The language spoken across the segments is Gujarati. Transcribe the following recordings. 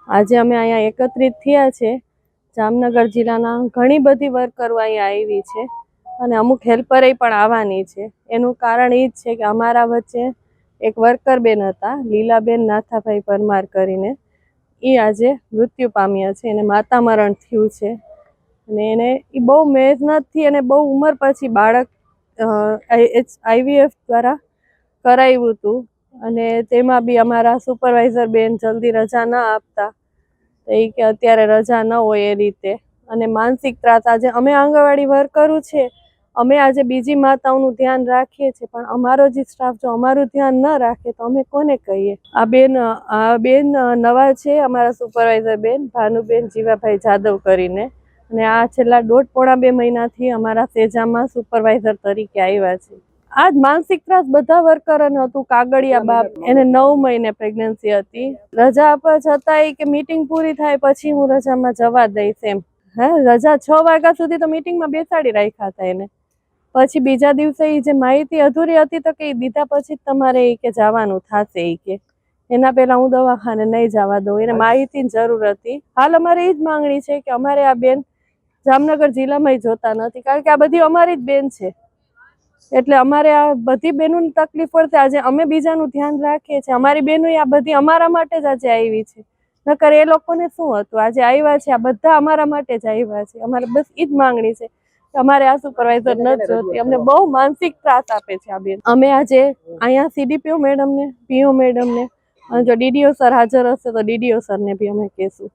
આજે અમે અહીંયા એકત્રિત થયા છે. જામનગર જિલ્લાના ઘણી બધી વર્કરો અહીંયા આવી છે અને અમુક હેલ્પરે પણ આવવાની છે. એનું કારણ એ જ છે કે અમારા વચ્ચે એક વર્કર બેન હતા, લીલાબેન નાથાભાઈ પરમાર કરીને. એ આજે મૃત્યુ પામ્યા છે, એને માતા મરણ થયું છે અને એને એ બહુ મહેનતથી અને બહુ ઉંમર પછી બાળક IVF દ્વારા કરાવ્યું હતું અને તેમાં બી અમારા સુપરવાઇઝર બેન જલ્દી રજા ના આપતા, તો એ કે અત્યારે રજા ન હોય એ રીતે. અને માનસિક ત્રાસ, આજે અમે આંગણવાડી વર્કરો છે, અમે આજે બીજી માતાઓનું ધ્યાન રાખીએ છીએ, પણ અમારો જે સ્ટાફ જો અમારું ધ્યાન ન રાખે તો અમે કોને કહીએ. આ બેન નવા છે, અમારા સુપરવાઇઝર બેન ભાનુબેન જીવાભાઈ જાદવ કરીને, અને આ છેલ્લા 1.5-2 મહિનાથી અમારા સેજામાં સુપરવાઇઝર તરીકે આવ્યા છે. આ જ માનસિક ત્રાસ બધા વર્કરોને હતું. કાગળિયા બાપ, એને 9 મહિને પ્રેગ્નન્સી હતી. રજા આપવા છતાંય કે મીટિંગ પૂરી થાય પછી હું રજામાં જવા દઈશ એમ. રજા 6 વાગ્યા સુધી તો મીટિંગમાં બેસાડી રાખ્યા હતા એને. પછી બીજા દિવસે એ જે માહિતી અધૂરી હતી તો કે દીધા પછી જ તમારે કે જવાનું થશે. કે એના પહેલા હું દવાખાને નહીં જવા દઉં, એને માહિતીની જરૂર હતી. હાલ અમારે એ જ માંગણી છે કે અમારે આ બેન જામનગર જિલ્લામાં જોતા નથી, કારણ કે આ બધી અમારી જ બેન છે. એટલે અમારે આ બધી બહેનોની તકલીફ પડશે. આજે અમે બીજાનું ધ્યાન રાખીએ છીએ, અમારી બહેનો આ બધી અમારા માટે જ આજે આવી છે, નકર એ લોકોને શું હતું. આજે આવ્યા છે આ બધા અમારા માટે જ આવ્યા છે. અમારે બસ એ જ માંગણી છે કે અમારે આ સુપરવાઇઝર નથી જોતી, અમને બહુ માનસિક ત્રાસ આપે છે આ બેન. અમે આજે અહીંયા CDPO મેડમને, PO મેડમને, અને જો DDO સર હાજર હશે તો DDO સરને બી અમે કહેશું,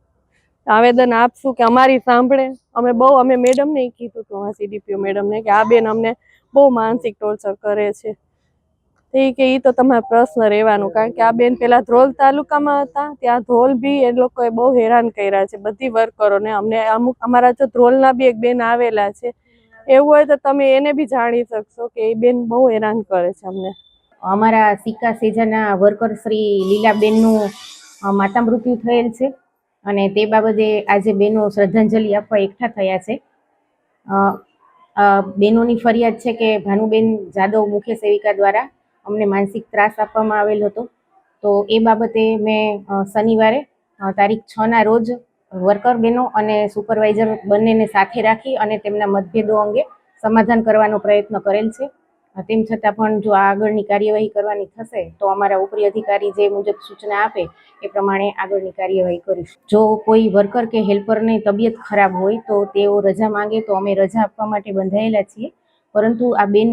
આવેદન આપશું કે અમારી સાંભળે. અમે મેડમને કીધું હતું, અમારા CDPO મેડમને, કે આ બેન અમને બહુ માનસિક ટોર્ચર કરે છે. કે એ તો તમારો પ્રશ્ન રહેવાનું, કારણ કે આ બેન પેલા ધ્રોલ તાલુકામાં હતા, ત્યાં ધ્રોલ બી એ લોકોએ બહુ હેરાન કર્યા છે બધી વર્કરોને. અમને અમુક અમારા જો ધ્રોલના બી એક બેન આવેલા છે, એવું હોય તો તમે એને બી જાણી શકશો કે એ બેન બહુ હેરાન કરે છે અમને. અમારા સિક્કા સેજાના વર્કર શ્રી લીલાબેનનું માતા મૃત્યુ થયેલ છે અને તે બાબતે આજે બહેનો શ્રદ્ધાંજલિ આપવા એકઠા થયા છે. બહેનોની ફરિયાદ છે કે ભાનુબેન જાદવ મુખ્ય સેવિકા દ્વારા અમને માનસિક ત્રાસ આપવામાં આવેલ હતો. તો એ બાબતે મેં શનિવારે તારીખ 6ના રોજ વર્કર બહેનો અને સુપરવાઇઝર બંનેને સાથે રાખી અને તેમના મતભેદો અંગે સમાધાન કરવાનો પ્રયત્ન કરેલ છે. તેમ છતાં પણ જો આગળની કાર્યવાહી કરવાની થશે તો અમારા ઉપરી અધિકારી જે મુજબ સૂચના આપે એ પ્રમાણે આગળની કાર્યવાહી કરીશું. જો કોઈ વર્કર કે હેલ્પરની તબિયત ખરાબ હોય તો તેઓ રજા માંગે તો અમે રજા આપવા માટે બંધાયેલા છીએ, પરંતુ આ બેન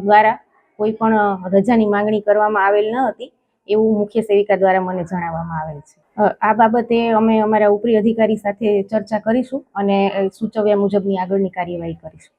દ્વારા કોઈ પણ રજાની માંગણી કરવામાં આવેલ ન હતી એવું મુખ્ય સેવિકા દ્વારા મને જણાવવામાં આવેલ છે. આ બાબતે અમે અમારા ઉપરી અધિકારી સાથે ચર્ચા કરીશું અને સૂચવ્યા મુજબની આગળની કાર્યવાહી કરીશું.